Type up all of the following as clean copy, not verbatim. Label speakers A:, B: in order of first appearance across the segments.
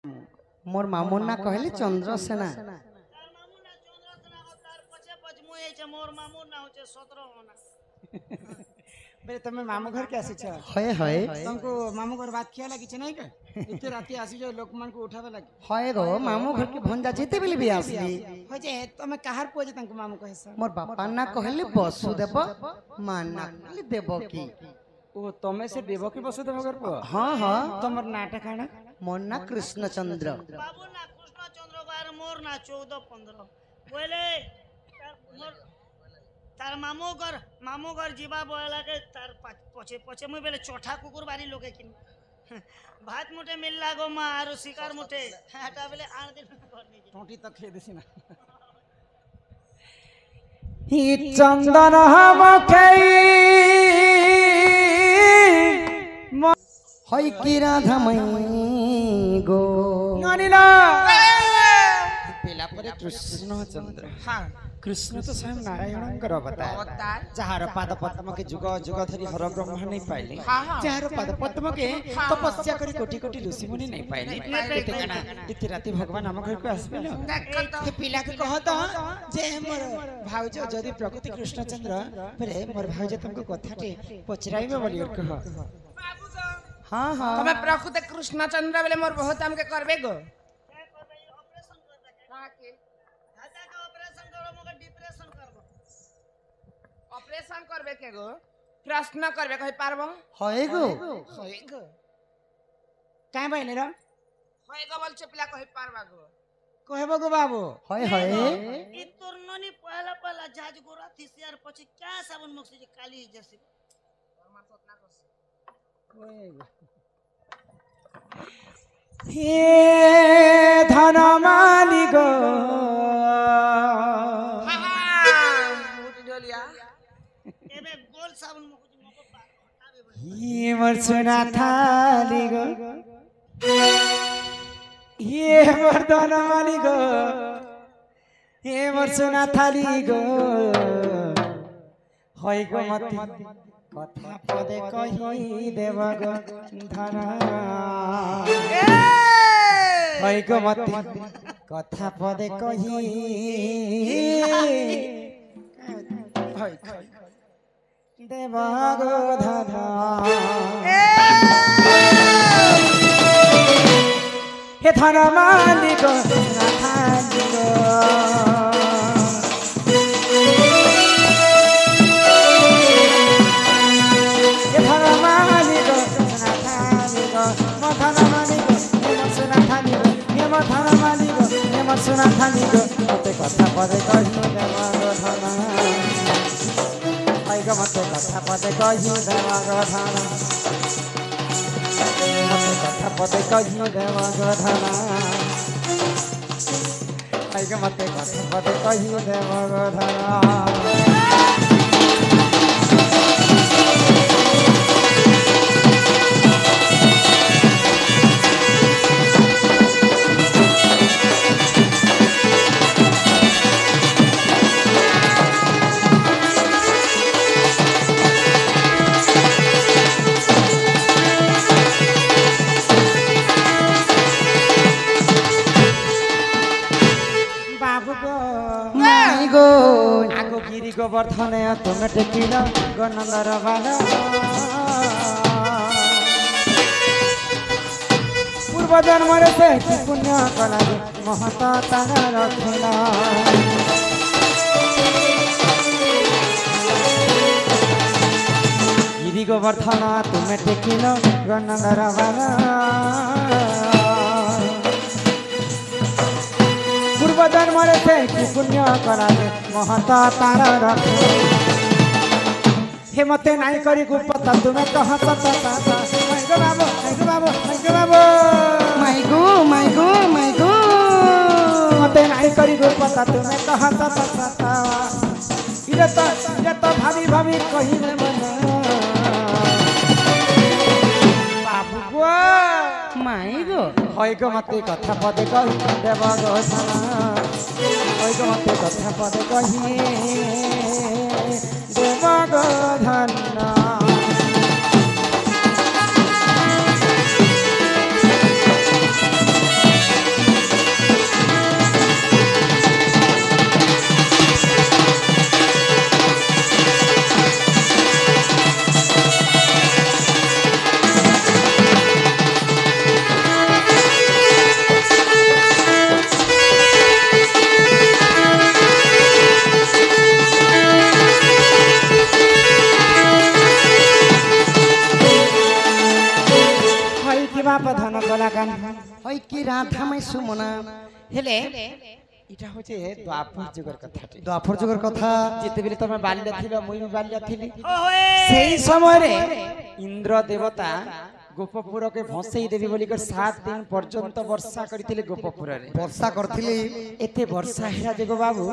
A: मोर मामू ना कहले चंद्रसेना
B: बेरे तमे मामू घर के आसी छ
A: हय हय
B: तुमको मामू घर बात किया लगी छ नहीं के इतने राती आसी जो लोक मन को उठावे लगी
A: हय गो मामू घर के भंजा जेते बेले भी आसली
B: हो जे तमे कहार पोजे तंको मामू कहे छ
A: मोर बापा ना कहले वसुदेव मां ना कहले देवकी
B: ओ तमे से देवकी वसुदेव घर को
A: हां हां
B: तमर नाटक खाना
A: मोर ना कृष्णचंद्र
C: बाबू ना कृष्णचंद्र बार मोर ना 14-15 बोले मोर तार मामू घर जीवा बोला के तार पछे पछे मुई बेले चौथा कुकुर बारी लोके किन भात मुठे मिल लागो मा आरो शिकार मुठे हाटा बेले 8 दिन घर नहीं
B: टोटी तक खे देसी ना ही चंदन हमखई
A: हय की राधा मई गो
B: नानीला पेला परे कृष्णचंद्र हां कृष्ण तो स्वयं नारायणंकर अवतार जहार पाद पद्म के जुग जुग धरि हर ब्रह्म नहीं पाइले जहार पाद पद्म के तपस्या करी कोटि कोटि ऋषि मुनि नहीं पाइले तेकना इति राति भगवान हम घर को आसबे न के पिला के कहत जे हमर भाउज जदि प्रकृति कृष्णचंद्र परे मोर भाउज तुमको कथाटे पचराइबे बोली और कह
A: हां हां
D: तमे प्रकृति कृष्णचंद्र बेले मोर बहुत हमके करबे गो ऑपरेशन करबे के गो प्रश्न करबे कहि पारबो
A: हय गो
B: काहे बइले र
D: होय गो बोल चपला कहि पारबा गो
B: कहबो गो बाबू
A: हय हय
C: ई तोर ननी पहला पहला जाज गोरा थिसियार पछि क्या साबुन मुक्सी काली जैसे
B: हे धन माली गो
C: एबे गोल साबुन मुक्सी मको हटाबे
B: ही मोर सुना थाली गो ये मोर धन माली गो ये मोर सुना थाली गो होय गो मत कथा पदे कहि देव गो धन होय गो मत कथा पदे कहि देव गो धन हे धन मालिक नाथालिक हे धन मालिक नाथालिक म धन मालिक हे म सुनाथालिक हे म धन मालिक हे म सुनाथालिक मते कथा पदे कहि देव गो धन आइगा मते कथा पदे कहि देव गो धन मते कथा पदे कहि देव गो धन आइगा मते कथा पदे कहि देव गो धन गोवर्धने तुम टेकिल गनंदर बाल पूर्व जन्म से पुण्य कला महत तार रखिला गिरी गोवर्धन तुम टेकिल गनंदर बाल पूर्व जन्म से पुण्य कला महत तार रखे हे मते नाई करी गुपता तुम्हें कह सता माइगो बाबू
A: माइगो
B: मते नाई करी गुपता तुम्हें कह सता इरे तो भाभी कही में बना बाबू गो
A: माइगो
B: हय गो मते कथा पदे कहि देव गो धन हय गो मते कथा पदे कहि देव गो धन
A: হই কি রাধা মাই সুমনা
B: হেলে এটা হচ্ছে দ্বাপর যুগের কথাটি
A: দ্বাপর যুগের কথা
B: যেতেবেলে তুমি বাল্য ছিল মুই বাল্য থিলি
C: ওয়ে
B: সেই সময়ে ইন্দ্র দেবতা গোপপুরকে ভসেই দেবী বলি 7 দিন পর্যন্ত বর্ষা করিଥିଲେ গোপপুরে
A: বর্ষা করছিলি
B: এতে বর্ষা হেরা যোগ বাবু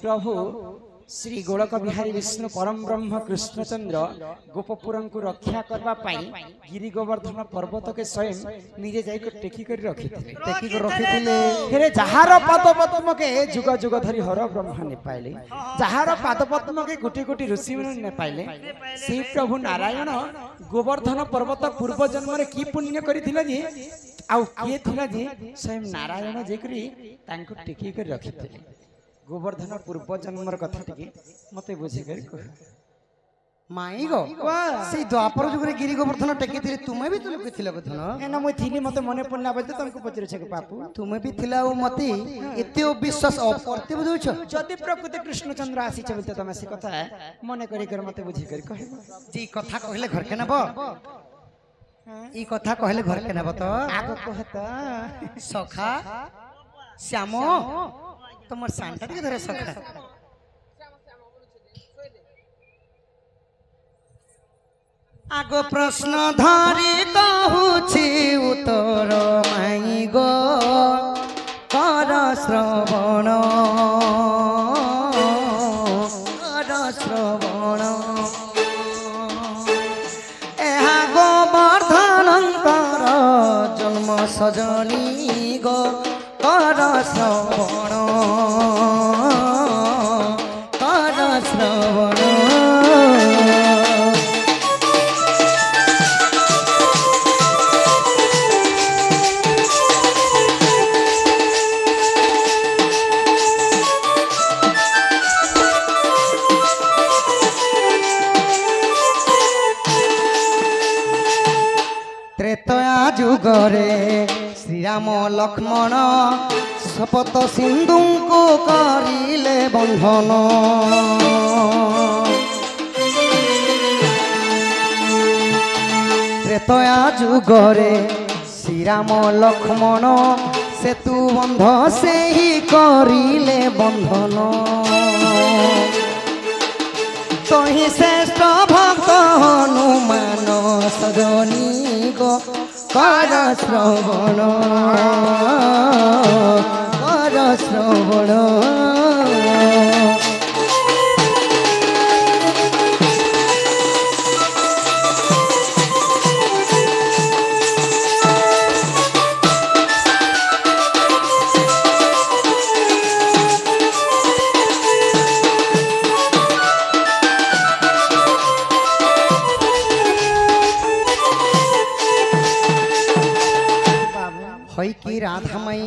B: প্রভু শ্রী গোলক বিহারী বিষ্ণু পরম ব্রহ্ম কৃষ্ণচন্দ্র গোপপুরଙ୍କୁ রক্ষা করবা পাই গিরি গোবর্ধন পর্বতকে স্বয়ং নিজে যাই টেকি করে রখিଥିଲେ
A: টেকি করে রখিଥିଲେ
B: হেরে যাହାର পাদ পদ্মকে যুগ যুগ ধরি হর ব্রহ্মা নে পাইলে যাହାର পাদ পদ্মকে কোটি কোটি ঋষি মানে নে পাইলে সেই প্রভু নারায়ণ গোবর্ধন পর্বত পূর্ব জন্মরে কি পুণ্য করিଥିଲେ যে আউ কিଏ ଥିଲା ଯେ ସ୍ୱୟଂ ନାରାୟଣ ଯାଇକରି ତାଙ୍କୁ ଟେକି କରି ରଖିଥିଲେ ଗୋବର୍ଦ୍ଧନ ପୂର୍ବ ଜନ୍ମର କଥା ଟିକେ ମତେ ବୁଝେଇକରି କହ
A: মাই গো সেই দ্বাপর যুগরে গিরি গোবর্ধন টেকিଥିଲେ তুমি ବି তুলে কইছিল গোধন
B: না মই থিলি মতে মনে পড়লা বলতে তোমাকে পচারছে বাপু
A: তুমি ବି ଥିଲା ଆଉ মতে এতে অবিশ্বাস অকর্তে বুঝছ
B: যদি প্রকৃত কৃষ্ণচন্দ্র আসিছে বলতে তুমি সে কথা মনে করি করে মতে বুঝেইকরি কহ
A: যে কথা কহিলে ঘরকে নেব এই কথা কহিলে ঘরকে নেব তো
B: আগ কহত
A: সখা শ্যাম তোমার সানটা টিকে ধরে সখা আগ প্রশ্ন ধরি কহুছি উত্তর মাই গো কর শ্রবণ কর শ্রবণ এহা গোবর্ধনঙ্কর জন্ম সজনী গো কর শ্রবণ কর শ্রবণ ত্রেতয়া যুগরে শ্রীরাম লক্ষ্মণ শপথ সিন্ধুଙ୍କୁ করিলে বন্ধন ত্রেতয়া যুগরে শ্রীরাম লক্ষ্মণ সেতু বন্ধ সেই করিলে বন্ধন তহি শ্রেষ্ঠ ভক্ত হনুমান সজনী গো কর শ্রবণ কর শ্রবণ হই কি রাধামাই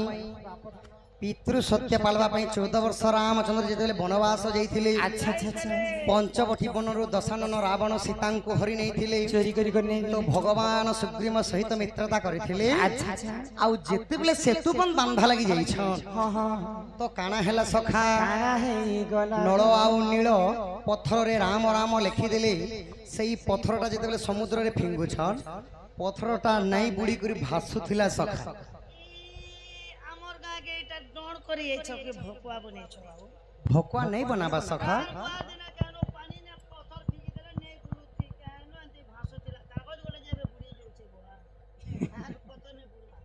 A: পিতৃ সত্য পালবা পাই 14 বর্ষ রামচন্দ্র যেতেলে বনবাস যাইଥିଲେ
B: আচ্ছা আচ্ছা আচ্ছা
A: পঞ্চবটি বনরু দশানন রাবণ সীতাଙ୍କୁ হরি নেইଥିଲେ
B: চোরি করি করে
A: তো ভগবান সুগ্রীব সহিত মিত্রতা করিଥିଲେ
B: আচ্ছা আচ্ছা
A: আউ যেতেবেলে সেতু বন বান্ধা লাগি যাইছ
B: হ্যাঁ হ্যাঁ
A: তো কানা হেলা সখা
B: কানা হেই গলা
A: নল আউ নীল পথরে রাম রাম লেখিদেলে সেই পথরটা যেতেবেলে সমুদ্রে ফিঙ্গুছন পথরটা নাই বুড়ি করে ভাসুথিলা সখা
C: আমার গাকে এটা ডর করে এই ছকে ভকুয়া বনেছ বাবু
A: ভকুয়া নাই বনাবা সখা
C: দিনা কেন পানি না পথর ফিকি দেলে নেই গুলুতি কেন এতে ভাসুতিলা কাগজ গলে যাবে বুড়ি যাচ্ছে গোয়া আর কত নে বুড়া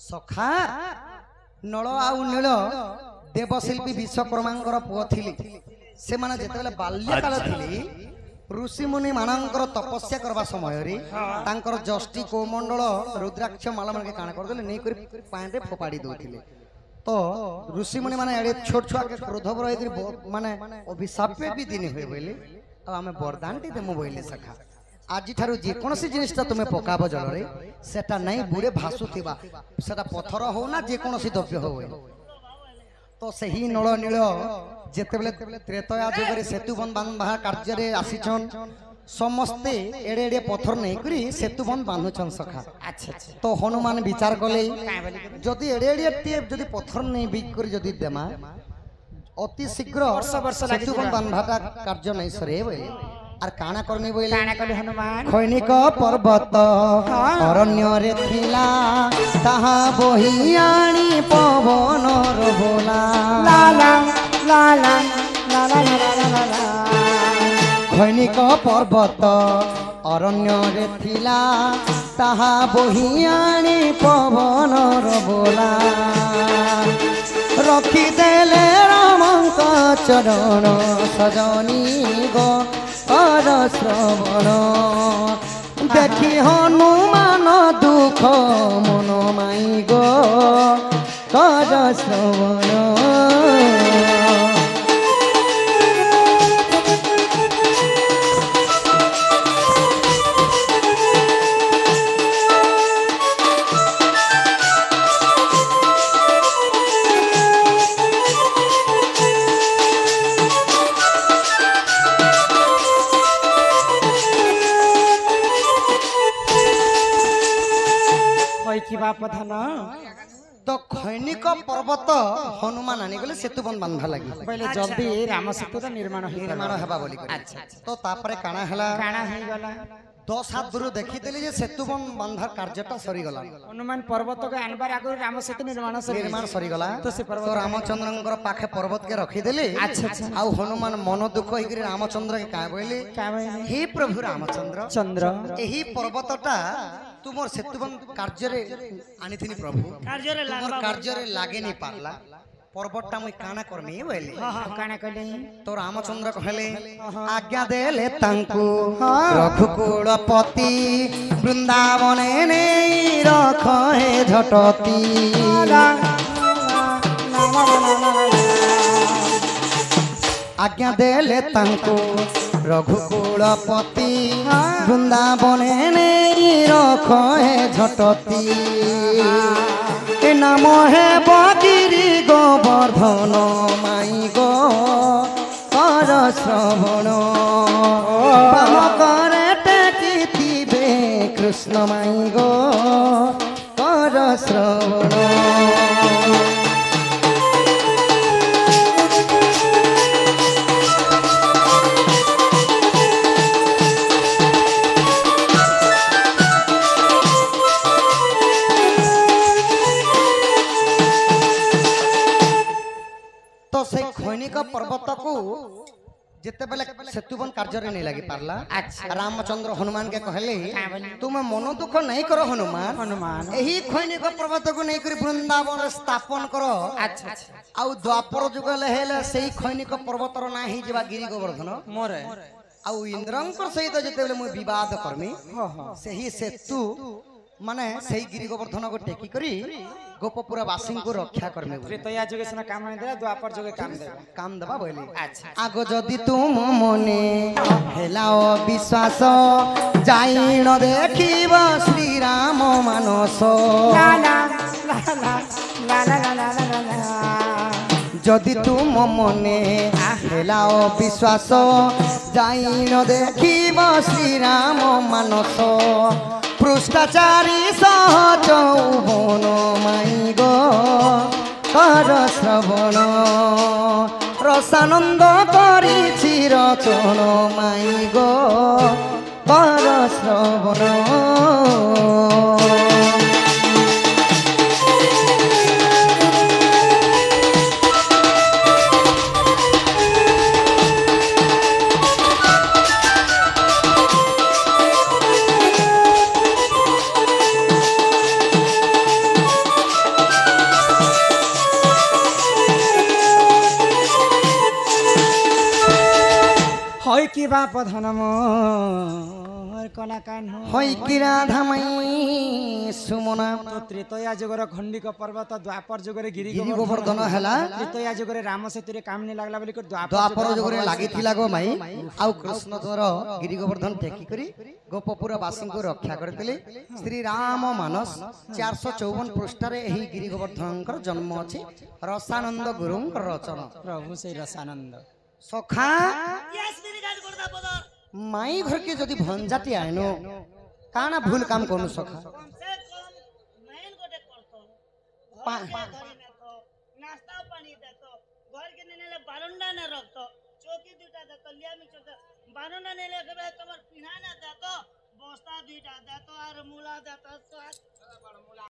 A: সখা নল আউ নীল দেবশিল্পী বিশ্বকর্মাঙ্কর পুଅ ଥିଲେ ସେମାନେ ଯେତେବେଳେ ବାଲ୍ୟକାଳ ଥିଲେ ଋଷିମୁନି ମାନଙ୍କର ତପସ୍ୟା କରିବା ସମୟରେ ତାଙ୍କର ଯଷ୍ଟି କୋମଣ୍ଡଳ ରୁଦ୍ରାକ୍ଷ ମାଳ ମାନକେ କାଣା କରିଦେଲେ ନେଇକରି ପାଣିରେ ଫୋପାଡ଼ି ଦଉଥିଲେ ତ ଋଷିମୁନି ମାନେ ଏଡେ ଛୋଟ ଛୁଆକେ କ୍ରୋଧବର ହେଇକରି ମାନେ ଅଭିଶାପ ବି ଦିନେ ହୁଏ ବୋଇଲେ ଆଉ ଆମେ ବରଦାନଟି ଦେମୁ ବୋଇଲେ ସଖା ଆଜିଠାରୁ ଯେକୌଣସି ଜିନିଷଟା ତୁମେ ପକାବ ଜଳରେ ସେଟା ନାଇଁ ବୁଡ଼େ ଭାସୁଥିବା ସେଟା ପଥର ହଉ ନା ଯେକୌଣସି ଦ୍ରବ୍ୟ ହଉ ତ ସେହି ନଳ ନୀଳ ଯେତେବେଳେ ତ୍ରେତୟା ଯୁଗରେ ସେତୁ ବନ୍ଧ ବାନ୍ଧବା କାର୍ଯ୍ୟରେ ଆସିଛନ୍ ସମସ୍ତେ ଏଡେ ଏଡେ ପଥର ନେଇକରି ସେତୁ ବନ୍ଧ ବାନ୍ଧୁଛନ୍ ସଖା
B: আচ্ছা আচ্ছা
A: ତ ହନୁମାନ ବିଚାର କଲେ ଯଦି ଏଡେ ଏଡେ ଯଦି ପଥର ନେଇ ବିକ୍ କରି ଯଦି ଦେମା ଅତି ଶୀଘ୍ର
B: ବର୍ଷ
A: ସେତୁ ବନ୍ଧ ବାନ୍ଧବାଟା କାର୍ଯ୍ୟ ନାଇଁ ସରେ ବୋଇଲେ আর কানা করমি বইলে
B: কানা কলি হনুমান
A: খৈনিক পর্বত অরণ্যরে থিলা তাহা বহি আনি পবনর বোলা
B: লা লা লা লা লা লা লা লা লা
A: খৈনিক পর্বত অরণ্যরে থিলা তাহা বহি আনি পবনর বোলা রখিদেলে রামଙ୍କ চরণ সজনী গো কর শ্রবণ দেখি হনুমান দুঃখ মন মাই গো কর শ্রবণ
B: কি বাপ ধান
A: তো খৈনিক পর্বত হনুমান আনিগলে সেতুবন বান্ধা লাগি
B: বলে জলদি রাম সেতুর নির্মাণ
A: ନିର୍ମାଣ ହେବା ବୋଲି ତ ତାପରେ କାଣା ହେଲା
B: কাଣା হয়ে গলা
A: 10 ହାତ ଦୂର ଦେଖିଦେଲି ଯେ ସେତୁବନ ବାନ୍ଧା କାର୍ଯ୍ୟଟା ସରିଗଲା
B: হনুমান পর্বতকে আনবার আগে রাম সেতু নির্মাণ
A: ନିର୍ମାଣ ସରିଗଲା
B: ତ ସେ ପର୍ବତ
A: ତ ରାମଚନ୍ଦ୍ରଙ୍କର ପାଖେ ପର୍ବତକେ ରଖିଦେଲି
B: ଆଚ୍ଛା, ଆଚ୍ଛା।
A: ଆଉ ହନୁମାନ ମନ ଦୁଃଖ ହେଇକିରି ରାମଚନ୍ଦ୍ରକେ କାଁ କହିଲି ହେ ପ୍ରଭୁ ରାମଚନ୍ଦ୍ର
B: চন্দ্র
A: ଏହି ପର୍ବତଟା ତୁମର ସେତୁବନ କାର୍ଯ୍ୟରେ ଆଣିଥିନି ପ୍ରଭୁ
C: କାର୍ଯ୍ୟରେ
A: ତୁମର
C: ଲାଗବା
A: କାର୍ଯ୍ୟରେ ଲାଗିନି ପାରିଲା ପର୍ବତଟା ମୁଇଁ କାଣା କରମି ବୋଇଲି
B: কাଣା কলি
A: তো রামচন্দ্র কহলে আজ্ঞা দেলে তাঙ্কু রঘুকুলপতি বৃন্দাবনে নেই রখ হে ঝটতি আজ্ঞা দেলে তাঙ্কু রঘুকুলপতি বৃন্দাবনে নেই রখ হে ঝটতি এ নাম হে বগিরি গোবর্ধন মাই গো কর শ্রবণ বাম করে টেকিতিবে কৃষ্ণ মাই গো কর শ্রবণ तो से खैनिक पर्वत को जितेबेले सेतुबन कार्य नहीं लगी पारला रामचंद्र हनुमान के कहले तुम मन दुख नहीं करो हनुमान
B: हनुमान
A: यही खैनिक पर्वत को नहीं कर वृंदावन स्थापन करो आउ द्वापर जुग हेले सेही खैनिक पर्वतर ना ही जीवा गिरि गोवर्धन
B: मोर
A: आउ इंद्रंकर सहित जितेबेले मु विवाद करमी सेही सेतु माने सेही गिरि गोवर्धन को टेकी करी गोपपुरा वासी को रक्षा करमे
B: त्रेतया जुगे सना काम नहीं दे द्वापर जुगे काम दे
A: काम दबा बोली आगो जदि तुम मने हेलाओ विश्वास जाई न देखिब श्री राम मानस
B: ला ला ला ला ला ला ला ला ला
A: जदि तुम मने हेलाओ विश्वास जाई न देखिब श्री राम मानस पृष्ठाचारी सहज चौवन माई गो कर श्रवण रसानंद करी रचन माई गो कर श्रवण
B: হয় কি বাপ ধন মোর কলা কান
A: হয় কি রাধামাই সুমনা
B: তো ত্রেতয়া যুগর খণ্ডিক পর্বত দ্বাপর যুগরে গিরি
A: गिरि गोवर्धन हैला
B: ত্রেতয়া যুগরে রাম সেতুরে কাম নি লাগলা বলি
A: द्वापर जुगरे लागिथिला गो माई आउ कृष्ण तोर गिरि गोवर्धन टेकी करी गोपपुर वासी को रक्षा करथिले श्री राम मानस 454 पृष्ठ रे एही गिरि गोवर्धन जन्म अछि रसानंद गुरुं रचन
B: प्रभु से रसानंद
A: सखा
C: यस मेरी गाड करदा पदर
A: माई घर के जदि भंजाटी आइनो काना भूल काम कोनु सखा
C: कम से कम मैन गोटे करतो
A: पा-
C: धरी न तो नाश्ता पानी देतो घर के नेले बारंडा ने रखतो चौकी दुटा दे तो लिया मिक्सर दे बानना ने लेके बे तमर पिना ना दे तो बस्ता दुटा दे तो आर मूला दे तो